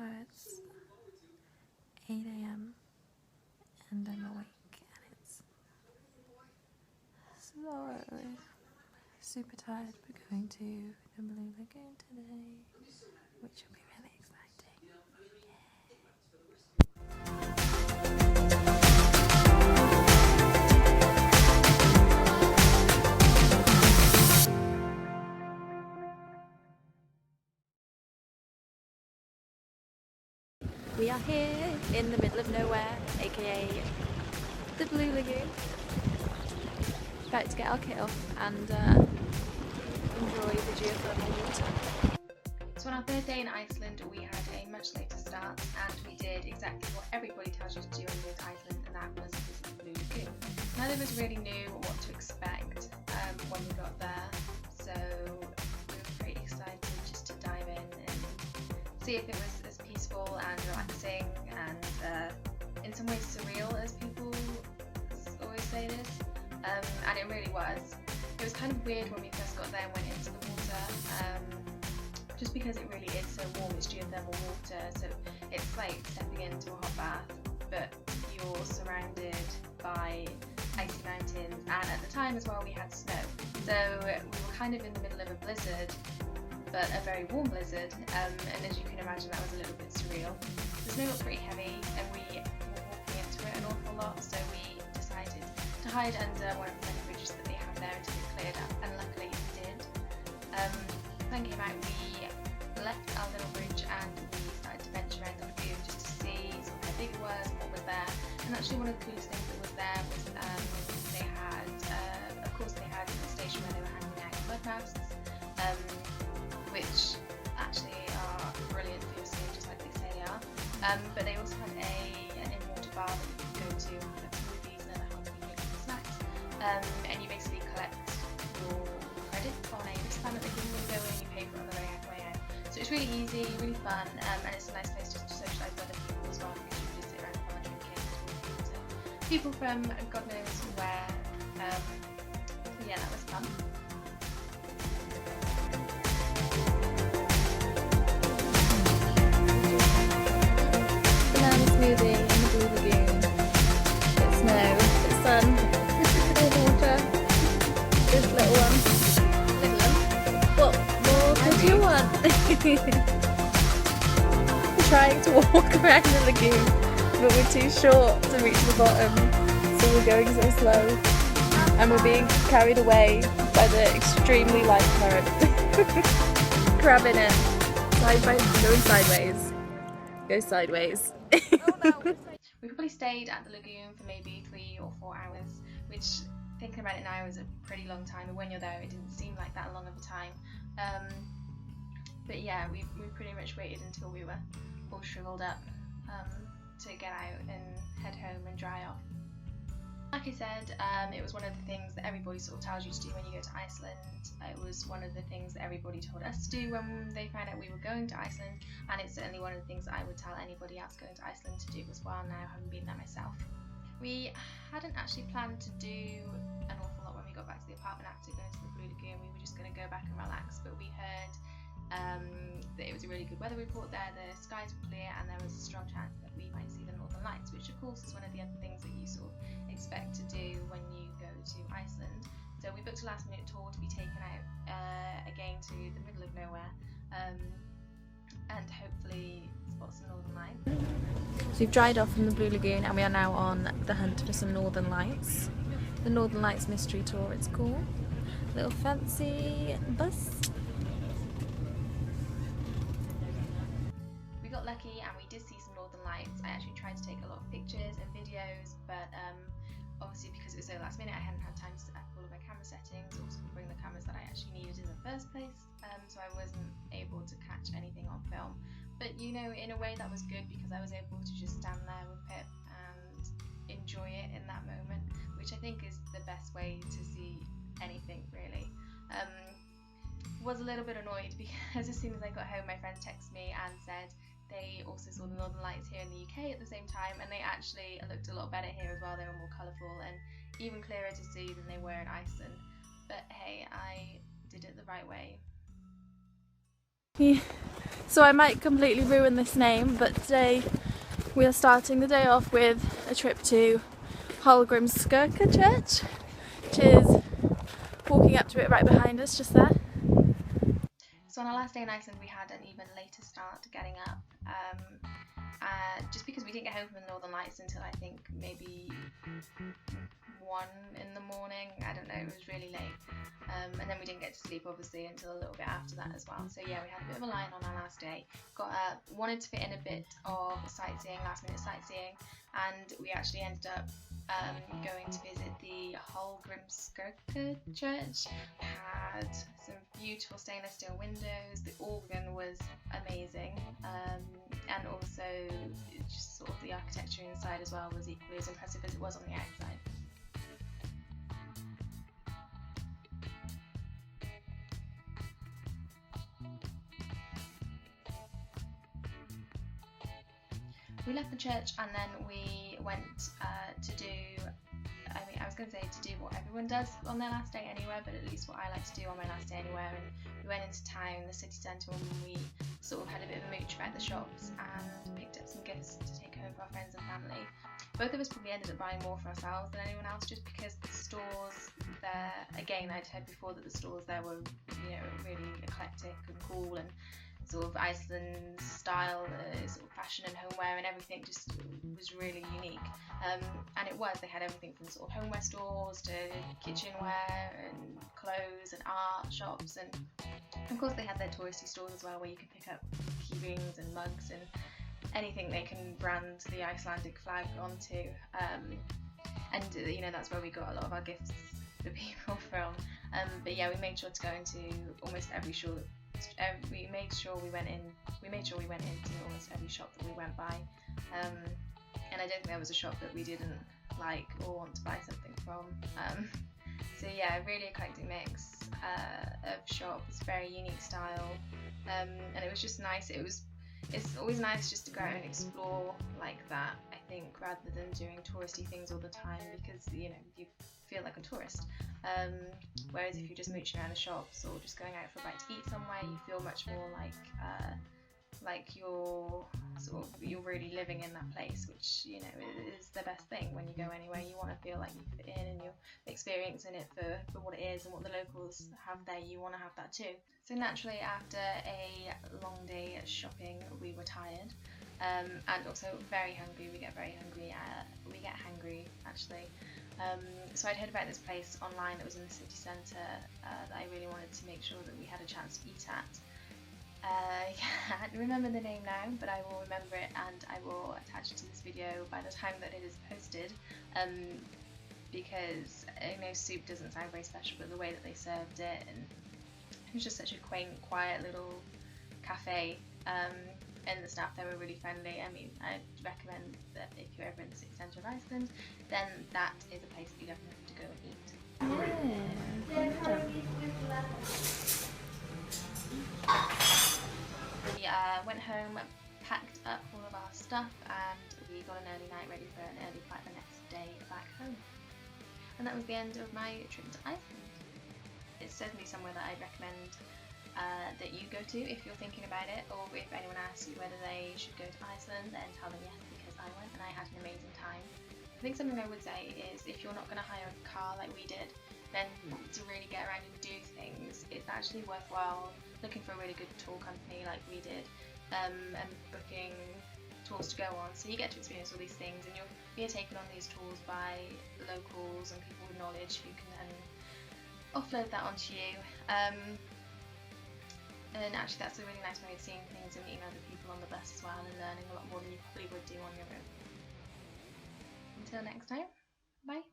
So it's 8 a.m. and I'm awake and it's so super tired. We're going to the Blue Lagoon today, which will be really exciting. We are here in the middle of nowhere, aka the Blue Lagoon. About to get our kit off and enjoy the geothermal water. So on our third day in Iceland, we had a much later start and we did exactly what everybody tells you to do when you go to Iceland, and that was visit the Blue Lagoon. Neither of us really knew what to expect when we got there, so we were pretty excited just to dive in and see if it was as peaceful and relaxing and in some ways surreal as people always say it is, and it really was. It was kind of weird when we first got there and went into the water, just because it really is so warm. It's geothermal water, so it's like stepping into a hot bath, but you're surrounded by icy mountains, and at the time as well we had snow, so we were kind of in the middle of a blizzard, but a very warm blizzard, and as you can imagine that was a little bit surreal. The snow got pretty heavy and we were walking into it an awful lot, so we decided to hide under one of the many bridges that they have there until it cleared up, and luckily it did. Then came out, we left our little bridge and we started to venture around the lagoon just to see sort of how big it was and what was there. And actually one of the coolest things that was there was they had, of course they had a station where they were handing out mud masks, which actually are brilliant for your skin, just like they say they are. But they also had an in-water bar that you could go to and have smoothies and other healthy drinks and snacks. And you basically collect your credits on a wristband that they give you when you go in, you pay for it on the way out. So it's really easy, really fun, and it's a nice place just to socialise with other people as well, because you can just sit around the bar drinking, talking to people from God knows where. So yeah, that was fun. Banana smoothie in the Blue Lagoon. It's snow, it's sun, all the water. This little one. What more could you want? We're trying to walk around the lagoon, but we're too short to reach the bottom, so we're going so slow. And we're being carried away by the extremely light current. Grabbing it. Going sideways. Go sideways. We probably stayed at the lagoon for maybe 3 or 4 hours, which, thinking about it now, is a pretty long time, but when you're there it didn't seem like that long of a time. But yeah, we pretty much waited until we were all shriveled up to get out and head home and dry off. Like I said, it was one of the things that everybody sort of tells you to do when you go to Iceland. It was one of the things that everybody told us to do when they found out we were going to Iceland, and it's certainly one of the things that I would tell anybody else going to Iceland to do as well now, having been there myself. We hadn't actually planned to do an awful lot when we got back to the apartment after going to the Blue Lagoon. We were just going to go back and relax, but we heard that it was a really good weather report there, the skies were clear, and there was a strong chance that we might see the Northern Lights, which of course is one of the other things that you sort of expect to do when you go to Iceland. So we booked a last minute tour to be taken out again to the middle of nowhere, and hopefully spot some Northern Lights. So we've dried off from the Blue Lagoon and we are now on the hunt for some Northern Lights. The Northern Lights Mystery Tour it's called. Little fancy bus. We got lucky and we did see some Northern Lights. I actually tried to take a lot of pictures and videos, but obviously because it was so last minute I hadn't had time to set up all of my camera settings or to bring the cameras that I actually needed in the first place, so I wasn't able to catch anything on film. But you know, in a way that was good, because I was able to just stand there with Pip and enjoy it in that moment, which I think is the best way to see anything really. Was a little bit annoyed because as soon as I got home my friends texted me and said they also saw the Northern Lights here in the UK at the same time, and they actually looked a lot better here as well. They were more colourful and even clearer to see than they were in Iceland. But hey, I did it the right way. Yeah. So I might completely ruin this name, but today we are starting the day off with a trip to Hallgrímskirkja Church, which is walking up to it right behind us, just there. So on our last day in Iceland we had an even later start getting up, just because we didn't get home from the Northern Lights until I think maybe 1 in the morning. I don't know, it was really late, and then we didn't get to sleep obviously until a little bit after that as well. So yeah, we had a bit of a line on our last day, got up, wanted to fit in a bit of sightseeing, last minute sightseeing, and we actually ended up going to visit the Hallgrímskirkja Church. Had some beautiful stainless steel windows, the organ was amazing, and also just sort of the architecture inside as well was equally as impressive as it was on the outside. We left the church and then we went to do, I was going to say to do what everyone does on their last day anywhere, but at least what I like to do on my last day anywhere. And we went into town, the city centre, and we sort of had a bit of a mooch about the shops and picked up some gifts to take home for our friends and family. Both of us probably ended up buying more for ourselves than anyone else, just because the stores there, again, I'd heard before that the stores there were, you know, really eclectic and cool, and sort of Iceland style, sort of fashion and homeware and everything just was really unique. And it was, they had everything from sort of homeware stores to kitchenware and clothes and art shops, and of course they had their touristy stores as well where you could pick up key rings and mugs and anything they can brand the Icelandic flag onto. And you know, that's where we got a lot of our gifts for people from. But yeah, we made sure to go into almost every shop. We made sure we went into almost every shop that we went by, and I don't think there was a shop that we didn't like or want to buy something from. So yeah, a really eclectic mix of shops, very unique style, and it was just nice. It's always nice just to go out and explore like that, I think, rather than doing touristy things all the time, because you know, you feel like a tourist. Whereas if you're just mooching around the shops or just going out for a bite to eat somewhere, you feel much more like you're really living in that place, which, you know, is the best thing when you go anywhere. You want to feel like you fit in and you're experiencing it for what it is and what the locals have there. You want to have that too. So naturally, after a long day shopping, we were tired, and also very hungry. We get very hungry. We get hangry actually. So I'd heard about this place online that was in the city centre that I really wanted to make sure that we had a chance to eat at. I can't remember the name now, but I will remember it and I will attach it to this video by the time that it is posted, because I know soup doesn't sound very special, but the way that they served it, and it was just such a quaint, quiet little cafe, and the staff there were really friendly. I mean, I'd recommend that if you're ever in the city centre of Iceland, then that is a place that you definitely have to go and eat. We went home, packed up all of our stuff, and we got an early night ready for an early flight the next day back home. And that was the end of my trip to Iceland. It's certainly somewhere that I'd recommend that you go to if you're thinking about it, or if anyone asks you whether they should go to Iceland, then tell them yes, because I went and I had an amazing time. I think something I would say is, if you're not going to hire a car like we did, then to really get around and do things, it's actually worthwhile looking for a really good tour company like we did, and booking tours to go on, so you get to experience all these things, and you're being taken on these tours by locals and people with knowledge who can then offload that onto you. And actually that's a really nice way of seeing things and meeting other people on the bus as well, and learning a lot more than you probably would do on your own. Until next time, bye!